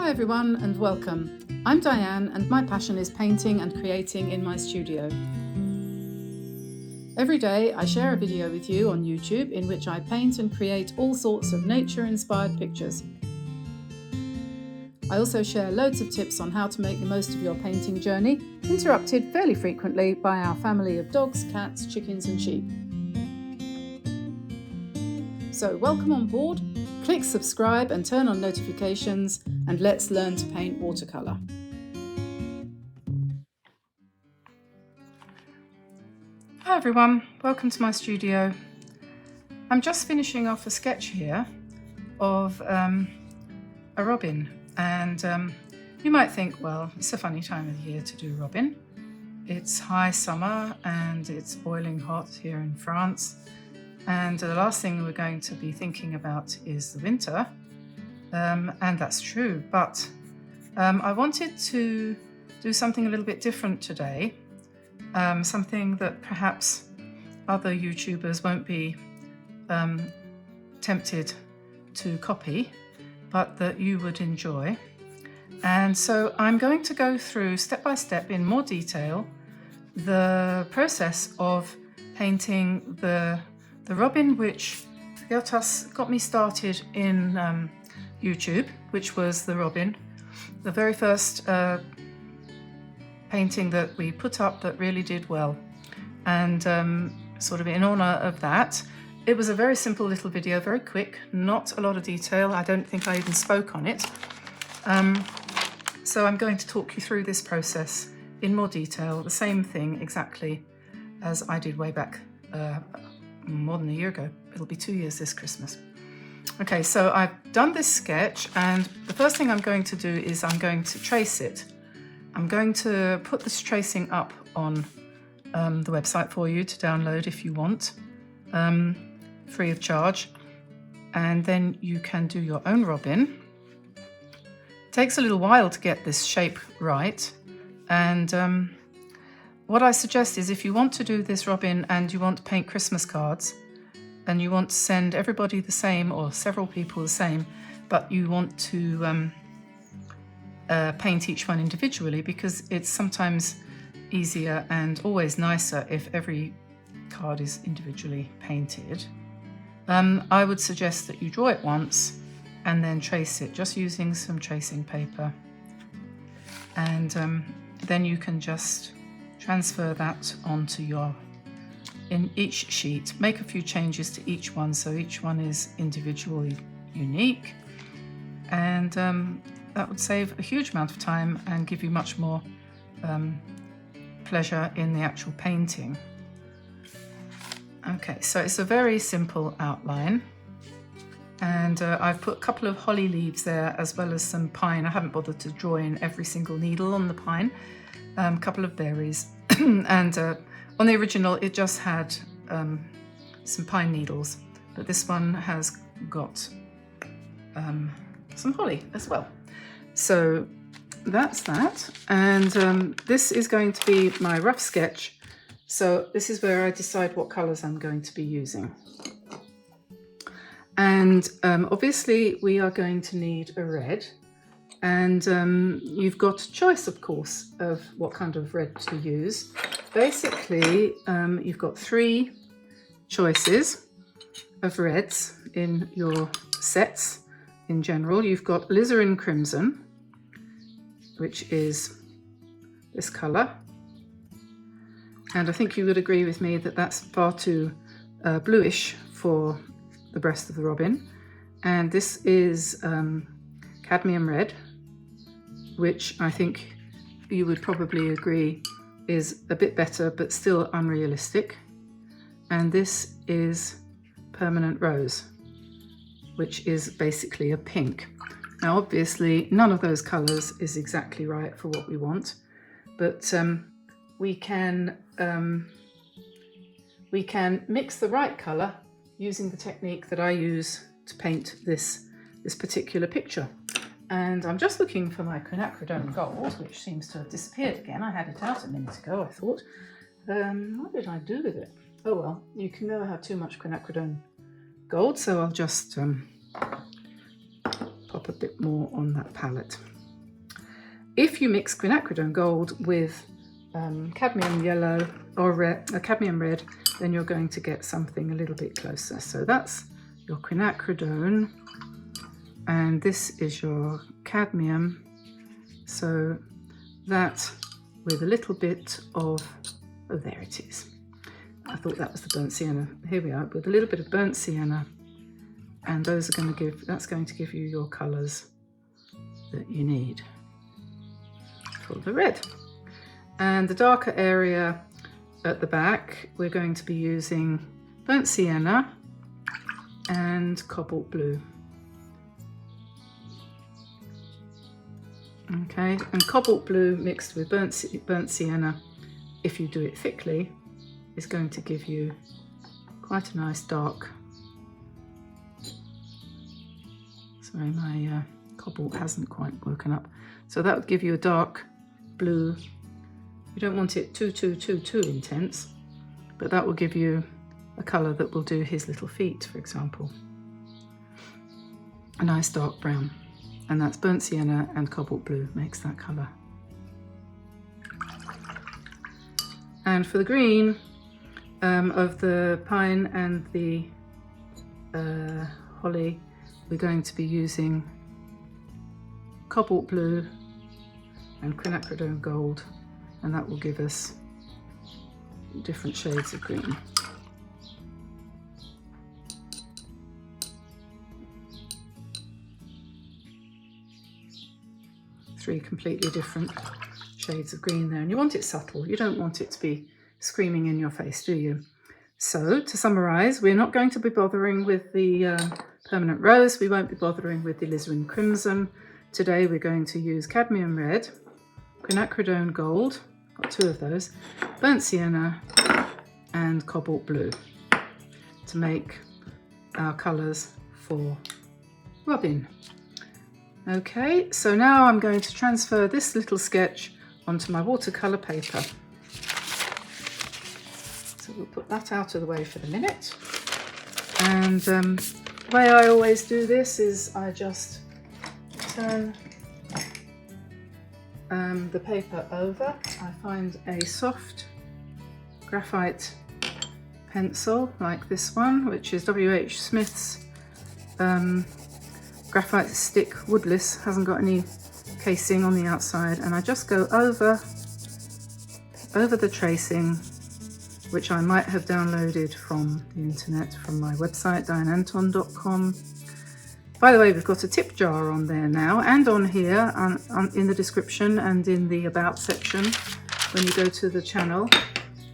Hi everyone and welcome. I'm Diane and my passion is painting and creating in my studio. Every day I share a video with you on YouTube in which I paint and create all sorts of nature-inspired pictures. I also share loads of tips on how to make the most of your painting journey, interrupted fairly frequently by our family of dogs, cats, chickens and sheep. So welcome on board, click subscribe and turn on notifications, and let's learn to paint watercolour. Hi everyone, welcome to my studio. I'm just finishing off a sketch here of a robin, and you might think, well, it's a funny time of year to do robin. It's high summer and it's boiling hot here in France, and the last thing we're going to be thinking about is the winter, and that's true, but I wanted to do something a little bit different today. Something that perhaps other YouTubers won't be tempted to copy, but that you would enjoy. And so I'm going to go through step by step in more detail the process of painting the robin which got me started in YouTube, which was the robin, the very first painting that we put up that really did well. And sort of in honor of that, it was a very simple little video, very quick, not a lot of detail. I don't think I even spoke on it. So I'm going to talk you through this process in more detail, the same thing exactly as I did way back more than a year ago. It'll be 2 years this Christmas. Okay, so I've done this sketch, and the first thing I'm going to do is I'm going to trace it. I'm going to put this tracing up on the website for you to download if you want, free of charge, and then you can do your own robin. It takes a little while to get this shape right, and what I suggest is if you want to do this robin and you want to paint Christmas cards and you want to send everybody the same or several people the same, but you want to paint each one individually, because it's sometimes easier and always nicer if every card is individually painted. I would suggest that you draw it once and then trace it just using some tracing paper, and then you can just transfer that onto in each sheet. Make a few changes to each one so each one is individually unique, and that would save a huge amount of time and give you much more pleasure in the actual painting. Okay, so it's a very simple outline, and I've put a couple of holly leaves there as well as some pine. I haven't bothered to draw in every single needle on the pine. A couple of berries, and on the original it just had some pine needles, but this one has got some holly as well. So that's that, and this is going to be my rough sketch. So this is where I decide what colours I'm going to be using. And obviously we are going to need a red, and you've got a choice, of course, of what kind of red to use. Basically, you've got 3 choices of reds in your sets. In general, you've got alizarin crimson, which is this colour, and I think you would agree with me that that's far too bluish for the breast of the robin. And this is cadmium red, which I think you would probably agree is a bit better but still unrealistic. And this is permanent rose, which is basically a pink. Now obviously none of those colours is exactly right for what we want, but we can mix the right colour using the technique that I use to paint this particular picture. And I'm just looking for my quinacridone gold, which seems to have disappeared again. I had it out a minute ago, I thought. What did I do with it? Oh well, you can never have too much quinacridone gold, so I'll just pop a bit more on that palette. If you mix quinacridone gold with cadmium yellow or cadmium red, then you're going to get something a little bit closer. So that's your quinacridone, and this is your cadmium. So that with a little bit of, oh, there it is. I thought that was the burnt sienna. Here we are with a little bit of burnt sienna, and those are going to give, that's going to give you your colours that you need for the red. And the darker area at the back, we're going to be using burnt sienna and cobalt blue. Okay, and cobalt blue mixed with burnt sienna, if you do it thickly, is going to give you quite a nice dark. Sorry, my cobalt hasn't quite woken up. So that would give you a dark blue. You don't want it too intense, but that will give you a colour that will do his little feet, for example. A nice dark brown. And that's burnt sienna and cobalt blue makes that colour. And for the green of the pine and the holly, we're going to be using cobalt blue and quinacridone gold, and that will give us different shades of green. Three completely different shades of green there, and you want it subtle. You don't want it to be screaming in your face, do you? So to summarize, we're not going to be bothering with the permanent rose. We won't be bothering with the alizarin crimson. Today we're going to use cadmium red, quinacridone gold, got two of those, burnt sienna and cobalt blue to make our colours for Robin. Okay, so now I'm going to transfer this little sketch onto my watercolour paper. So we'll put that out of the way for the minute. And the way I always do this is I just turn the paper over. I find a soft graphite pencil like this one, which is W.H. Smith's graphite stick woodless, hasn't got any casing on the outside, and I just go over the tracing, which I might have downloaded from the internet, from my website dianeantone.com. By the way, we've got a tip jar on there now, and on here in the description and in the about section when you go to the channel.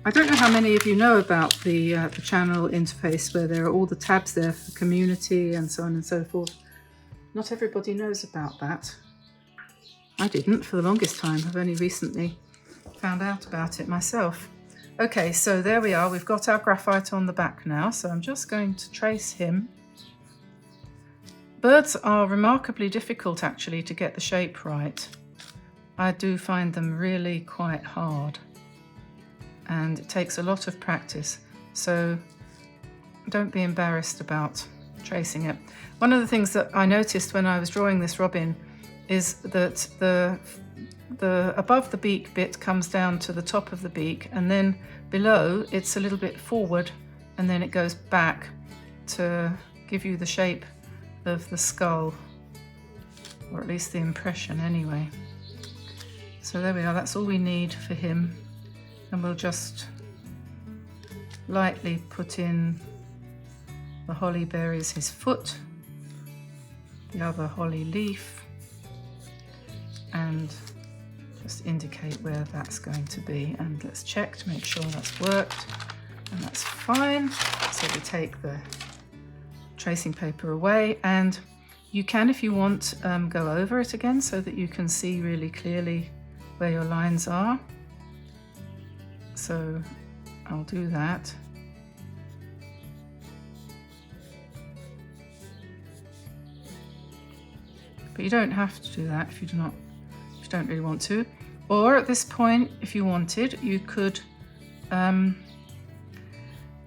I don't know how many of you know about the channel interface, where there are all the tabs there for community and so on and so forth. Not everybody knows about that. I didn't for the longest time. I've only recently found out about it myself. Okay, so there we are. We've got our graphite on the back now, so I'm just going to trace him. Birds are remarkably difficult actually to get the shape right. I do find them really quite hard, and it takes a lot of practice, so don't be embarrassed about tracing it. One of the things that I noticed when I was drawing this robin is that the above the beak bit comes down to the top of the beak, and then below it's a little bit forward, and then it goes back to give you the shape of the skull, or at least the impression anyway. So there we are, that's all we need for him, and we'll just lightly put in the holly berries, his foot, the other holly leaf, and just indicate where that's going to be. And let's check to make sure that's worked, and that's fine. So we take the tracing paper away, and you can, if you want, go over it again so that you can see really clearly where your lines are. So I'll do that. But you don't have to do that if you don't really want to. Or at this point, if you wanted, you could go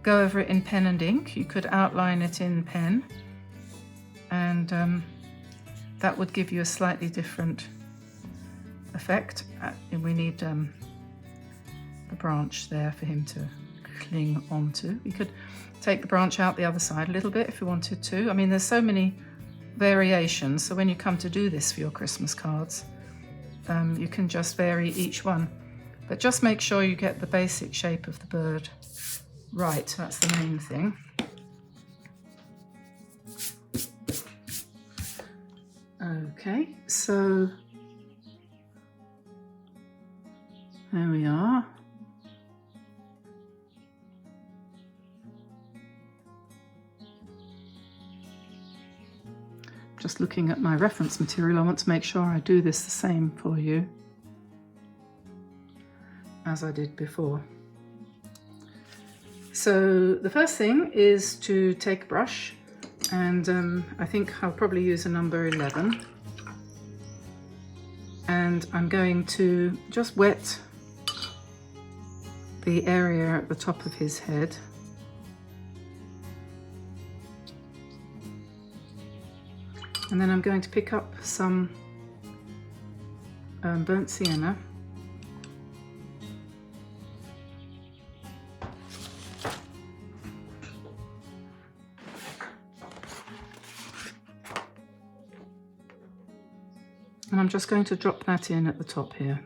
over it in pen and ink. You could outline it in pen, and that would give you a slightly different effect. And we need a branch there for him to cling onto. We could take the branch out the other side a little bit if you wanted to. I mean, there's so many variations, so when you come to do this for your Christmas cards, you can just vary each one. But just make sure you get the basic shape of the bird right. That's the main thing. Okay, so there we are. Just looking at my reference material, I want to make sure I do this the same for you as I did before. So the first thing is to take a brush, and I think I'll probably use a number 11, and I'm going to just wet the area at the top of his head. And then I'm going to pick up some burnt sienna. And I'm just going to drop that in at the top here.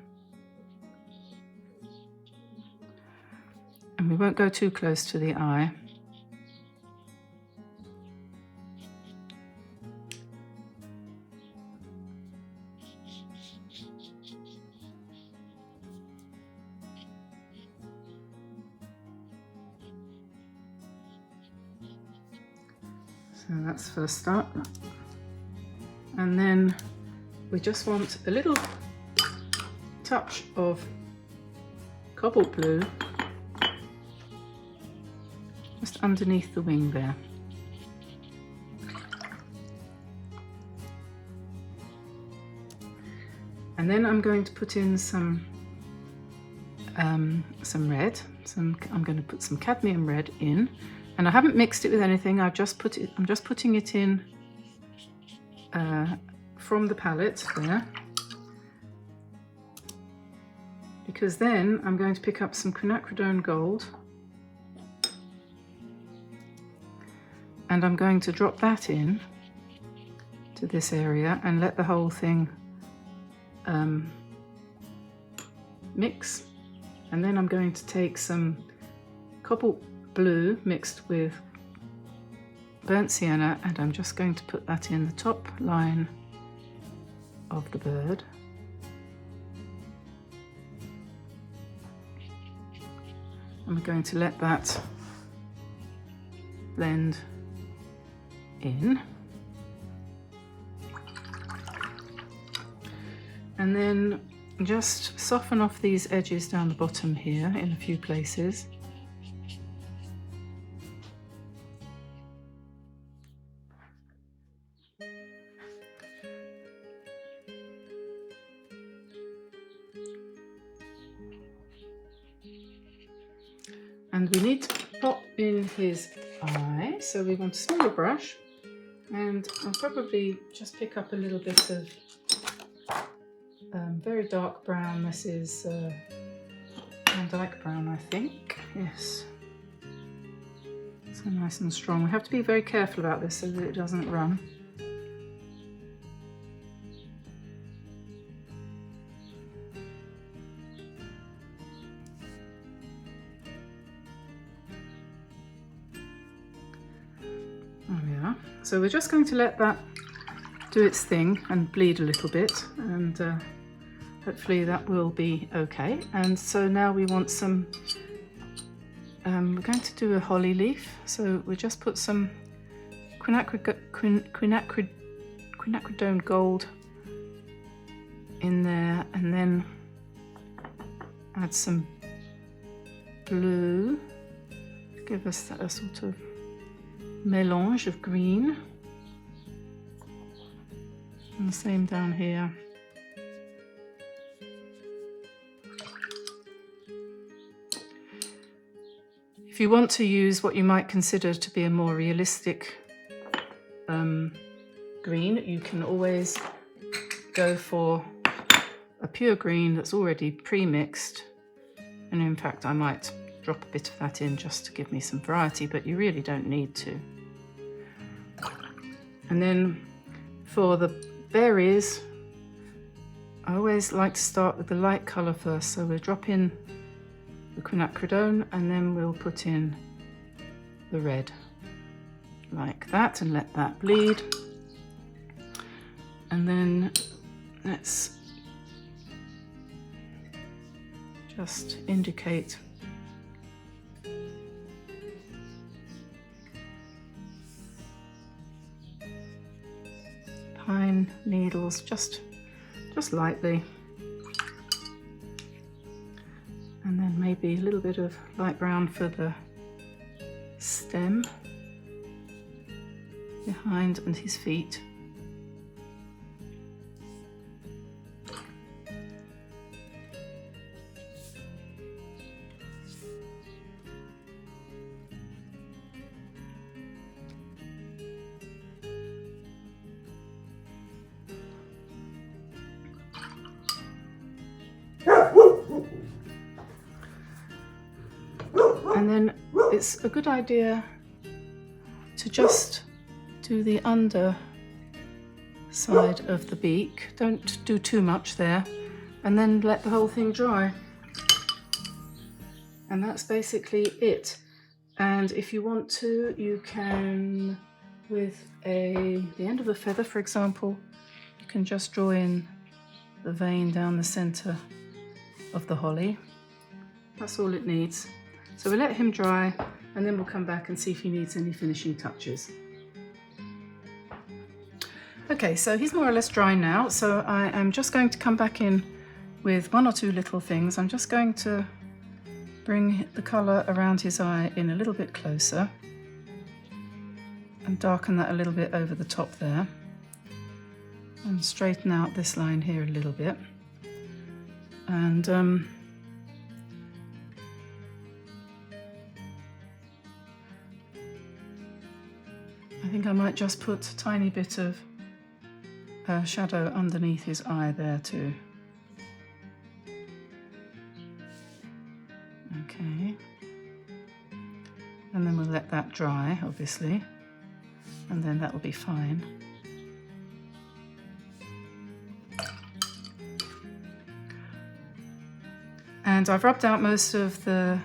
And we won't go too close to the eye. So that's the first start. And then we just want a little touch of cobalt blue just underneath the wing there. And then I'm going to put in some red. I'm going to put some cadmium red in, and I haven't mixed it with anything. I'm just putting it in from the palette there, because then I'm going to pick up some quinacridone gold, and I'm going to drop that in to this area and let the whole thing mix. And then I'm going to take some cobalt blue mixed with burnt sienna, and I'm just going to put that in the top line of the bird. And we're going to let that blend in. And then just soften off these edges down the bottom here in a few places. And we need to pop in his eye, so we want a smaller brush, and I'll probably just pick up a little bit of very dark brown. This is Van Dyke brown, I think. Yes. So nice and strong. We have to be very careful about this so that it doesn't run. There we are. So we're just going to let that do its thing and bleed a little bit, and hopefully that will be okay. And so now we want some, we're going to do a holly leaf, so we'll just put some quinacridone gold in there, and then add some blue, give us a sort of mélange of green, and the same down here. If you want to use what you might consider to be a more realistic green, you can always go for a pure green that's already pre-mixed, and in fact I might drop a bit of that in just to give me some variety, but you really don't need to. And then for the berries, I always like to start with the light colour first, so we'll drop in the quinacridone and then we'll put in the red like that and let that bleed. And then let's just indicate pine needles just lightly, and then maybe a little bit of light brown for the stem behind and his feet. And then it's a good idea to just do the under side of the beak. Don't do too much there, and then let the whole thing dry. And that's basically it. And if you want to, you can, with the end of a feather, for example, you can just draw in the vein down the center of the holly. That's all it needs. So we'll let him dry, and then we'll come back and see if he needs any finishing touches. Okay, so he's more or less dry now, so I am just going to come back in with one or two little things. I'm just going to bring the colour around his eye in a little bit closer and darken that a little bit over the top there, and straighten out this line here a little bit. And I think I might just put a tiny bit of shadow underneath his eye there too. Okay. And then we'll let that dry, obviously, and then that will be fine. And I've rubbed out most of the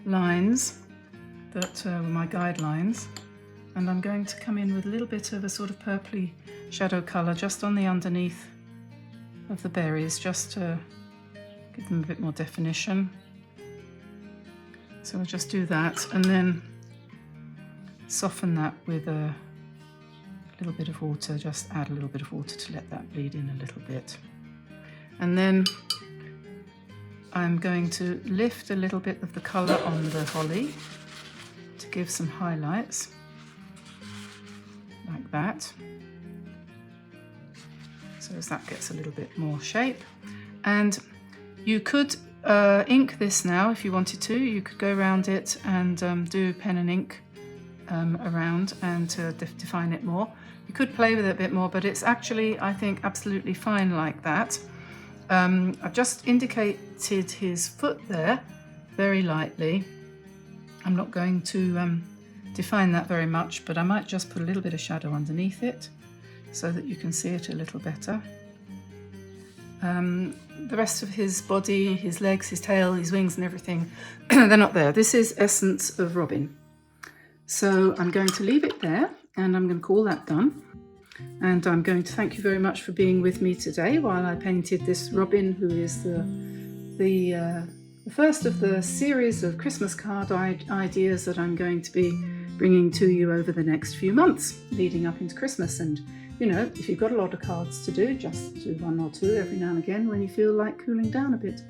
lines that were my guidelines. And I'm going to come in with a little bit of a sort of purpley shadow colour just on the underneath of the berries, just to give them a bit more definition. So I'll just do that and then soften that with a little bit of water, just add a little bit of water to let that bleed in a little bit. And then I'm going to lift a little bit of the colour on the holly to give some highlights. Like that, so as that gets a little bit more shape. And you could ink this now if you wanted to. You could go around it and do pen and ink around and to define it more. You could play with it a bit more, but it's actually, I think, absolutely fine like that. I've just indicated his foot there very lightly. I'm not going to define that very much, but I might just put a little bit of shadow underneath it so that you can see it a little better. The rest of his body, his legs, his tail, his wings and everything, they're not there. This is Essence of Robin. So I'm going to leave it there and I'm going to call that done. And I'm going to thank you very much for being with me today while I painted this Robin, who is the first of the series of Christmas card ideas that I'm going to be bringing to you over the next few months leading up into Christmas. And you know, if you've got a lot of cards to do, just do one or two every now and again when you feel like cooling down a bit.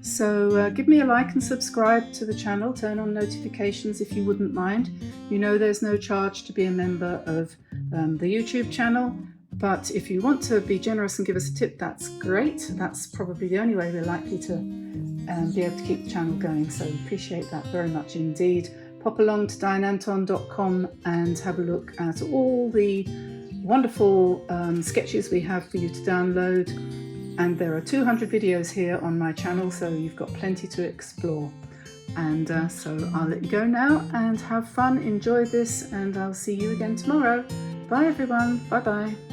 So give me a like and subscribe to the channel, turn on notifications if you wouldn't mind. You know there's no charge to be a member of the YouTube channel, but if you want to be generous and give us a tip, that's great. That's probably the only way we're likely to be able to keep the channel going, so appreciate that very much indeed. Pop along to dianeantone.com and have a look at all the wonderful sketches we have for you to download. And there are 200 videos here on my channel, so you've got plenty to explore. And so I'll let you go now and have fun, enjoy this, and I'll see you again tomorrow. Bye everyone, bye bye.